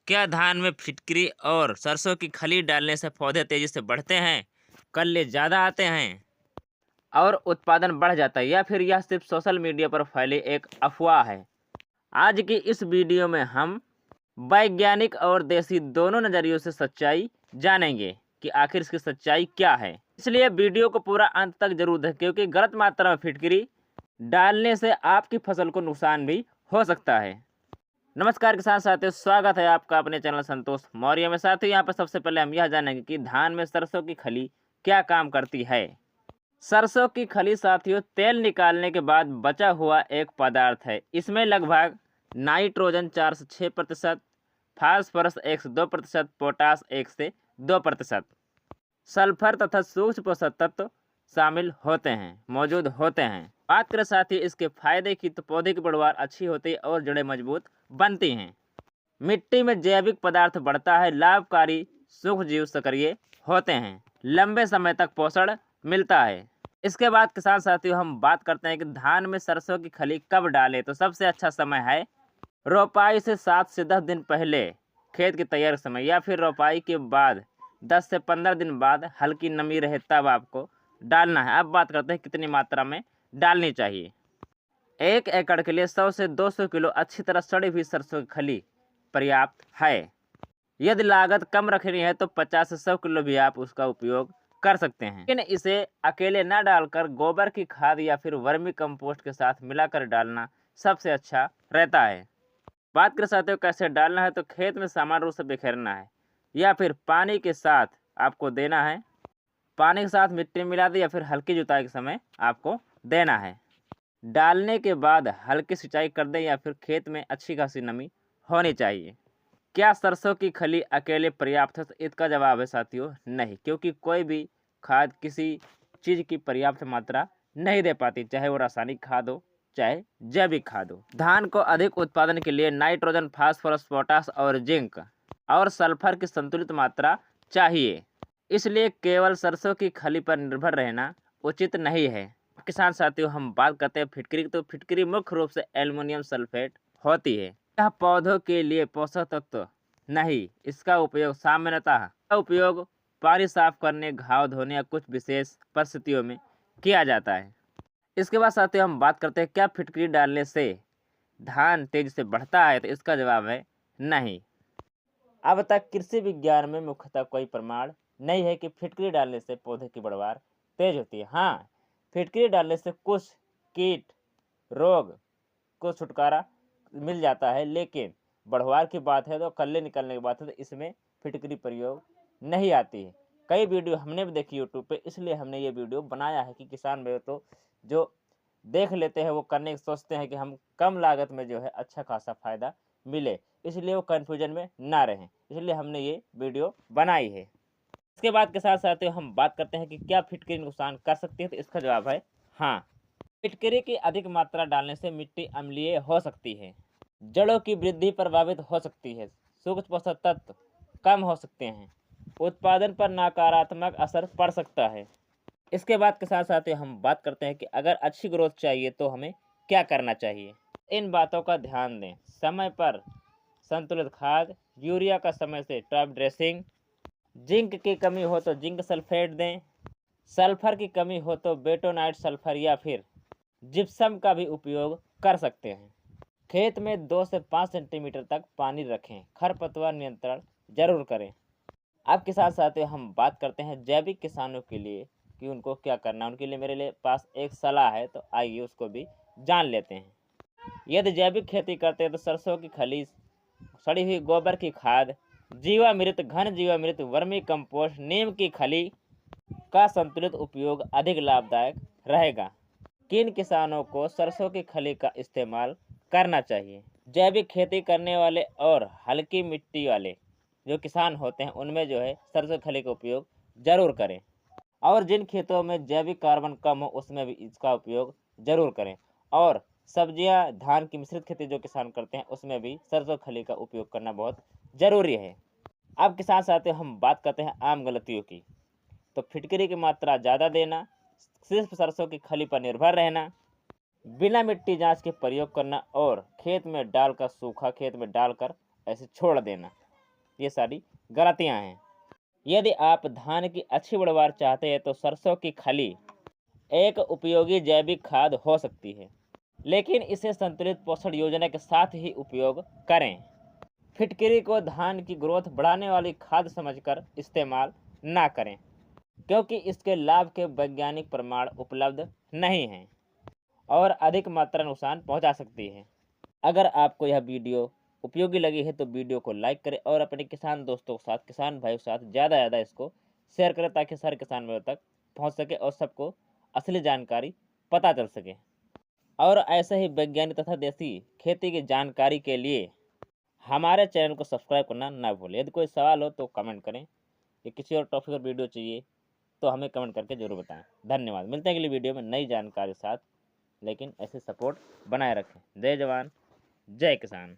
क्या धान में फिटकरी और सरसों की खली डालने से पौधे तेजी से बढ़ते हैं, कल्ले ज़्यादा आते हैं और उत्पादन बढ़ जाता है, या फिर यह सिर्फ सोशल मीडिया पर फैली एक अफवाह है? आज की इस वीडियो में हम वैज्ञानिक और देसी दोनों नज़रियों से सच्चाई जानेंगे कि आखिर इसकी सच्चाई क्या है। इसलिए वीडियो को पूरा अंत तक जरूर देखें, क्योंकि गलत मात्रा में फिटकरी डालने से आपकी फसल को नुकसान भी हो सकता है। नमस्कार किसान साथियों, स्वागत है आपका अपने चैनल संतोष मौर्य में। साथियों, यहाँ पर सबसे पहले हम यह जानेंगे कि धान में सरसों की खली क्या काम करती है। सरसों की खली साथियों तेल निकालने के बाद बचा हुआ एक पदार्थ है। इसमें लगभग नाइट्रोजन 4 से 6%, फास्फोरस 1 से 2%, पोटास 1 से 2%, सल्फर तथा सूक्ष्म पोषक तत्व शामिल मौजूद होते हैं। बात करें साथ ही इसके फायदे की, तो पौधे की पैदावार अच्छी होती है और जड़ें मजबूत बनती हैं। मिट्टी में जैविक पदार्थ बढ़ता है, लाभकारी सूक्ष्मजीव सक्रिय होते हैं, लंबे समय तक पोषण मिलता है। इसके बाद किसान साथियों हम बात करते हैं कि धान में सरसों की खली कब डालें। तो सबसे अच्छा समय है रोपाई से 7 से 10 दिन पहले खेत की तैयारी समय, या फिर रोपाई के बाद 10 से 15 दिन बाद हल्की नमी रहे तब आपको डालना है। अब बात करते हैं कितनी मात्रा में डालनी चाहिए। 1 एकड़ के लिए 100 से 200 किलो अच्छी तरह सड़ी हुई सरसों की खली पर्याप्त है। यदि लागत कम रखनी है तो 50 से 100 किलो भी आप उसका उपयोग कर सकते हैं, लेकिन इसे अकेले न डालकर गोबर की खाद या फिर वर्मी कंपोस्ट के साथ मिलाकर डालना सबसे अच्छा रहता है। बात करें साथियों कैसे डालना है, तो खेत में समान रूप से बिखेरना है या फिर पानी के साथ आपको देना है। पानी के साथ मिट्टी मिला दे या फिर हल्की जुताई के समय आपको देना है। डालने के बाद हल्की सिंचाई कर दें या फिर खेत में अच्छी खासी नमी होनी चाहिए। क्या सरसों की खली अकेले पर्याप्त है? तो इसका जवाब है साथियों नहीं, क्योंकि कोई भी खाद किसी चीज़ की पर्याप्त मात्रा नहीं दे पाती, चाहे वो रासायनिक खाद हो चाहे जैविक खाद हो। धान को अधिक उत्पादन के लिए नाइट्रोजन, फास्फोरस, पोटास और जिंक और सल्फर की संतुलित मात्रा चाहिए। इसलिए केवल सरसों की खली पर निर्भर रहना उचित नहीं है। किसान साथियों हम बात करते हैं फिटकरी की, तो फिटकरी मुख्य रूप से एल्युमिनियम सल्फेट होती है। यह पौधों के लिए पोषक तत्व नहीं, इसका उपयोग सामान्यतः पानी साफ करने, घाव धोने या कुछ विशेष परिस्थितियों में किया जाता है। इसके बाद साथियों हम बात करते हैं क्या फिटकरी डालने से धान तेजी से बढ़ता है? तो इसका जवाब है नहीं। अब तक कृषि विज्ञान में मुख्यतः कोई प्रमाण नहीं है कि फिटकरी डालने से पौधे की बढ़वार तेज होती है। हाँ, फिटकरी डालने से कुछ कीट रोग को छुटकारा मिल जाता है, लेकिन बढ़वार की बात है तो कल्ले निकलने की बात है तो इसमें फिटकरी प्रयोग नहीं आती है। कई वीडियो हमने भी देखी यूट्यूब पे, इसलिए हमने ये वीडियो बनाया है कि किसान भाई तो जो देख लेते हैं वो करने की सोचते हैं कि हम कम लागत में जो है अच्छा खासा फायदा मिले, इसलिए वो कन्फ्यूजन में ना रहें, इसलिए हमने ये वीडियो बनाई है। इसके बाद के साथ साथ हम बात करते हैं कि क्या फिटकरी नुकसान कर सकती है? तो इसका जवाब है हाँ। फिटकरी की अधिक मात्रा डालने से मिट्टी अम्लीय हो सकती है, जड़ों की वृद्धि प्रभावित हो सकती है, सूक्ष्म पोषक तत्व कम हो सकते हैं, उत्पादन पर नकारात्मक असर पड़ सकता है। इसके बाद के साथ साथ हम बात करते हैं कि अगर अच्छी ग्रोथ चाहिए तो हमें क्या करना चाहिए। इन बातों का ध्यान दें। समय पर संतुलित खाद, यूरिया का समय से टॉप ड्रेसिंग, जिंक की कमी हो तो जिंक सल्फेट दें, सल्फर की कमी हो तो बेटोनाइट सल्फर या फिर जिप्सम का भी उपयोग कर सकते हैं। खेत में 2 से 5 सेंटीमीटर तक पानी रखें। खरपतवार नियंत्रण जरूर करें। अब के साथ साथ हम बात करते हैं जैविक किसानों के लिए कि उनको क्या करना है। उनके लिए मेरे पास एक सलाह है, तो आइए उसको भी जान लेते हैं। यदि जैविक खेती करते हैं तो सरसों की खली, सड़ी हुई गोबर की खाद, जीवामृत, घन जीवामृत, वर्मी कंपोस्ट, नीम की खली का संतुलित उपयोग अधिक लाभदायक रहेगा। किन किसानों को सरसों की खली का इस्तेमाल करना चाहिए? जैविक खेती करने वाले और हल्की मिट्टी वाले जो किसान होते हैं उनमें जो है सरसों खली का उपयोग जरूर करें, और जिन खेतों में जैविक कार्बन कम हो उसमें भी इसका उपयोग जरूर करें। और सब्जियां, धान की मिश्रित खेती जो किसान करते हैं उसमें भी सरसों खली का उपयोग करना बहुत जरूरी है। अब किसान साथियों हम बात करते हैं आम गलतियों की। तो फिटकरी की मात्रा ज़्यादा देना, सिर्फ सरसों की खली पर निर्भर रहना, बिना मिट्टी जांच के प्रयोग करना और खेत में डालकर ऐसे छोड़ देना। ये सारी गलतियाँ हैं। यदि आप धान की अच्छी पैदावार चाहते हैं तो सरसों की खली एक उपयोगी जैविक खाद हो सकती है, लेकिन इसे संतुलित पोषण योजना के साथ ही उपयोग करें। फिटकरी को धान की ग्रोथ बढ़ाने वाली खाद समझकर इस्तेमाल ना करें, क्योंकि इसके लाभ के वैज्ञानिक प्रमाण उपलब्ध नहीं हैं और अधिक मात्रा नुकसान पहुंचा सकती है। अगर आपको यह वीडियो उपयोगी लगी है तो वीडियो को लाइक करें और अपने किसान दोस्तों के साथ, किसान भाइयों के साथ ज़्यादा इसको शेयर करें, ताकि सारे किसान भाइयों तक पहुंच सके और सबको असली जानकारी पता चल सके। और ऐसे ही वैज्ञानिक तथा देसी खेती की जानकारी के लिए हमारे चैनल को सब्सक्राइब करना ना भूलें। यदि कोई सवाल हो तो कमेंट करें, या किसी और टॉपिक पर वीडियो चाहिए तो हमें कमेंट करके ज़रूर बताएं। धन्यवाद। मिलते हैं अगली वीडियो में नई जानकारी के साथ, लेकिन ऐसे सपोर्ट बनाए रखें। जय जवान जय किसान।